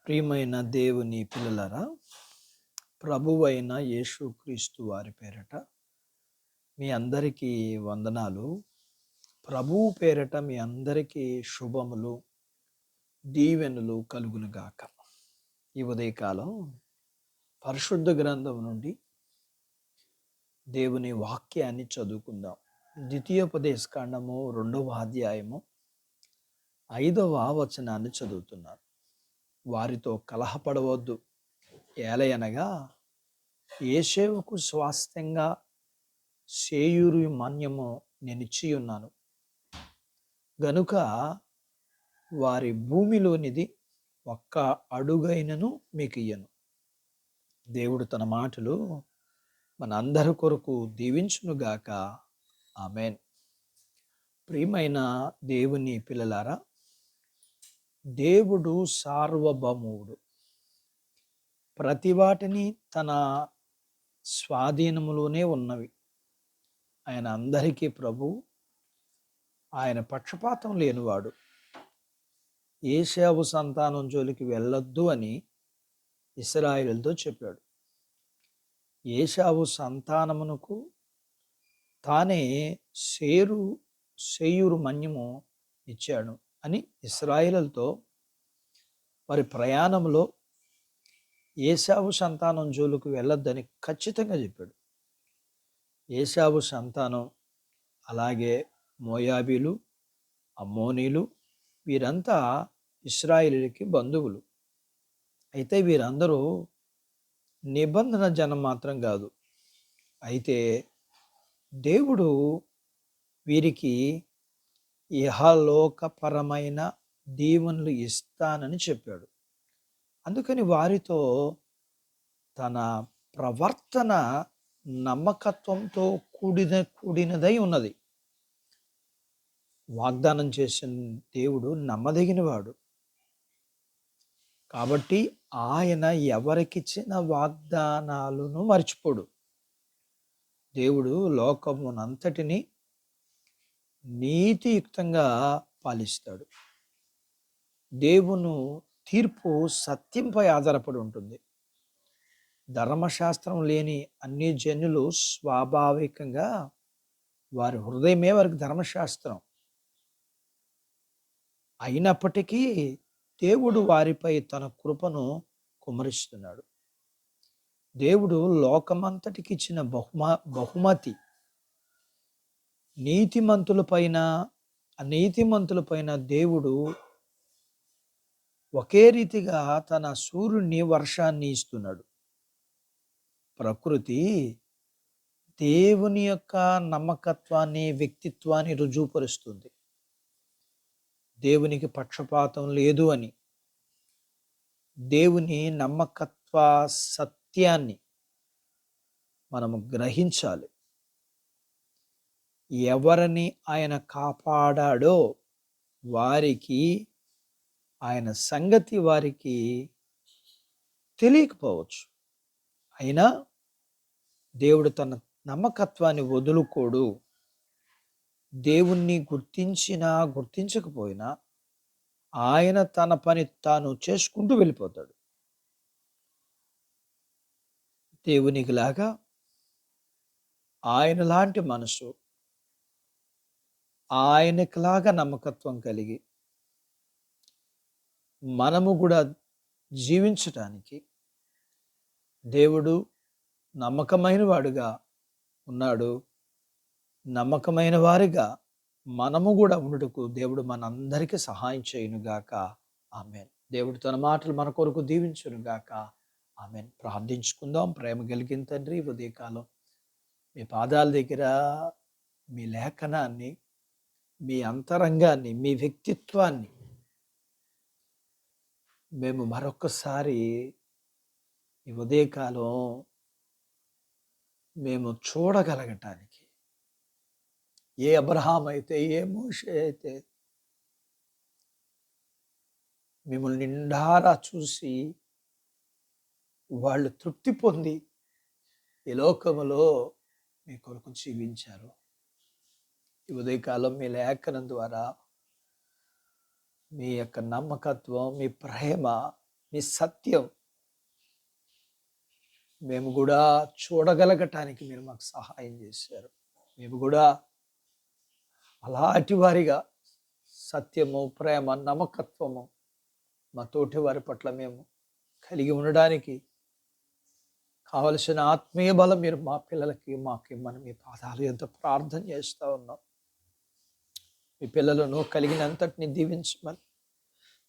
ప్రియమైన దేవుని పిల్లలారా, ప్రభువైన యేసుక్రీస్తు వారి పేరట మీ అందరికీ వందనాలు. ప్రభువు పేరట మీ అందరికీ శుభములు, దీవెనలు కలుగునుగాక. ఈ ఉదయకాలం పరిశుద్ధ గ్రంథం నుండి దేవుని వాక్యాన్ని చదువుకుందాం. ద్వితీయోపదేశకాండము 2వ అధ్యాయము 5వ వచనాన్ని చదువుతున్నారు. వారితో కలహపడవద్దు, ఏలయనగా ఏషేవుకు స్వాస్థ్యంగా సేయూరు మాన్యము నేనిచ్చియున్నాను గనుక వారి భూమిలోనిది ఒక్క అడుగైనను మీకు ఇయ్యను. దేవుడు తన మాటలు మన అందరి కొరకు దీవించునుగాక. ఆమేన్. ప్రియమైన దేవుని పిల్లలారా, దేవుడు సార్వభౌముడు. ప్రతి వాటిని తన స్వాధీనములోనే ఉన్నవి. ఆయన అందరికీ ప్రభు. ఆయన పక్షపాతం లేనివాడు. ఏశావు సంతానం జోలికి వెళ్ళొద్దు అని ఇశ్రాయేలుతో చెప్పాడు. ఏశావు సంతానమునకు తానే సేయూరు మన్యము ఇచ్చాడు అని ఇశ్రాయేలుతో వారి ప్రయాణంలో ఏశావు సంతానం జోలికి వెళ్ళొద్దని ఖచ్చితంగా చెప్పాడు. ఏశావు సంతానం అలాగే మోయాబీలు, అమ్మోనీలు వీరంతా ఇశ్రాయేలుకి బంధువులు. అయితే వీరందరూ నిబంధన జనం మాత్రం కాదు. అయితే దేవుడు వీరికి ఇహలోకపరమైన దీవెనలు ఇస్తానని చెప్పాడు. అందుకని వారితో తన ప్రవర్తన నమ్మకత్వంతో కూడినదై ఉన్నది. వాగ్దానం చేసిన దేవుడు నమ్మదగినవాడు. కాబట్టి ఆయన ఎవరికిచ్చిన వాగ్దానాలను మర్చిపోడు. దేవుడు లోకమునంతటిని నీతియుక్తంగా పాలిస్తాడు. దేవుని తీర్పు సత్యంపై ఆధారపడి ఉంటుంది. ధర్మశాస్త్రం లేని అన్ని జనులు స్వాభావికంగా వారి హృదయమే వారికి ధర్మశాస్త్రం. అయినప్పటికీ దేవుడు వారిపై తన కృపను కుమ్మరిస్తున్నాడు. దేవుడు లోకమంతటికి ఇచ్చిన బహుమతి నీతిమంతులపైన అనీతిమంతులపైన దేవుడు ఒకే రీతిగా తన సూర్యుని వర్షాన్ని ఇస్తున్నాడు. ప్రకృతి దేవుని యొక్క నమ్మకత్వాన్ని, వ్యక్తిత్వాన్ని రుజువుపరుస్తుంది. దేవునికి పక్షపాతం లేదు అని, దేవుని నమ్మకత్వ సత్యాన్ని మనము గ్రహించాలి. ఎవరిని ఆయన కాపాడాడో వారికి ఆయన సంగతి వారికి తెలియకపోవచ్చు. అయినా దేవుడు తన నమ్మకత్వాన్ని వదులుకోడు. దేవుణ్ణి గుర్తించినా గుర్తించకపోయినా ఆయన తన పని తాను చేసుకుంటూ వెళ్ళిపోతాడు. దేవునికి లాగా ఆయన లాంటి మనసు, ఆయనకులాగా నమ్మకత్వం కలిగి మనము కూడా జీవించటానికి దేవుడు నమ్మకమైన వాడుగా ఉన్నాడు. నమ్మకమైన వారిగా మనము కూడా ఉండుటకు దేవుడు మనందరికీ సహాయం చేయునుగాక. ఆమేన్. దేవుడు తన మాటలు మన కొరకు దీవించునుగాక. ఆమేన్. ప్రార్థించుకుందాం. ప్రేమ కలిగిన తండ్రి, ఉదయకాలం మీ పాదాల దగ్గర మీ లేఖనాన్ని, మీ అంతరంగాన్ని, మీ వ్యక్తిత్వాన్ని మేము మరొకసారి ఈ ఉదయకాలం మేము చూడగలగటానికి, ఏ అబ్రహాం అయితే, ఏ మోషే అయితే మిమ్మల్ని నిండారా చూసి వాళ్ళు తృప్తి పొంది ఈ లోకములో మీ కొరకు జీవించారు. ఈ ఉదయకాలం మీ లేఖనం ద్వారా మీ యొక్క నమ్మకత్వం, మీ ప్రేమ మీ సత్యం మేము కూడా చూడగలగటానికి మీరు మాకు సహాయం చేశారు. మేము కూడా అలాంటి వారిగా సత్యము, ప్రేమ, నమ్మకత్వము మా తోటి వారి పట్ల మేము కలిగి ఉండడానికి కావలసిన ఆత్మీయ బలం మీరు మా పిల్లలకి మాకు ఇమ్మని మీ పాదాలు ఎంత ప్రార్థన చేస్తూ ఉన్నాం. మీ పిల్లలను కలిగినంతటిని దీవించమని,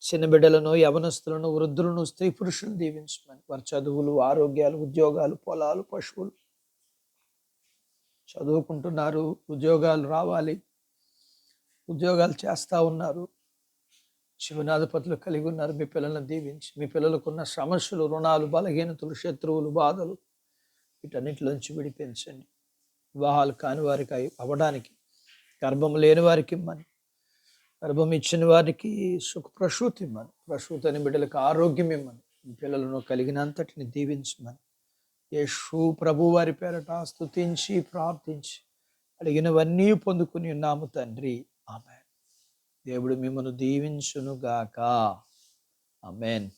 చిన్న బిడ్డలను, యవనస్తులను, వృద్ధులను, స్త్రీ పురుషులను దీవించమని, వారి చదువులు, ఆరోగ్యాలు, ఉద్యోగాలు, పొలాలు, పశువులు చదువుకుంటున్నారు, ఉద్యోగాలు రావాలి, ఉద్యోగాలు చేస్తూ ఉన్నారు, జీవనాధిపతులు కలిగి ఉన్నారు. మీ పిల్లలను దీవించి, మీ పిల్లలకున్న సమస్యలు, రుణాలు, బలహీనతలు, శత్రువులు, బాధలు వీటన్నిటిలోంచి విడిపించండి. వివాహాలు కాని వారికి అవ్వడానికి, గర్భం లేని వారికి ఇమ్మని, గర్భం ఇచ్చిన వారికి ప్రసూతి ఇమ్మని, ప్రసూతని బిడ్డలకు ఆరోగ్యం ఇమ్మని, మీ పిల్లలను కలిగినంతటిని దీవించమని యేసు ప్రభు వారి పేరట స్తుతించి ప్రార్థించి అడిగినవన్నీ పొందుకుని ఉన్నాము తండ్రి. ఆమేన్. దేవుడు మిమ్మల్ని దీవించును గాక. ఆమేన్.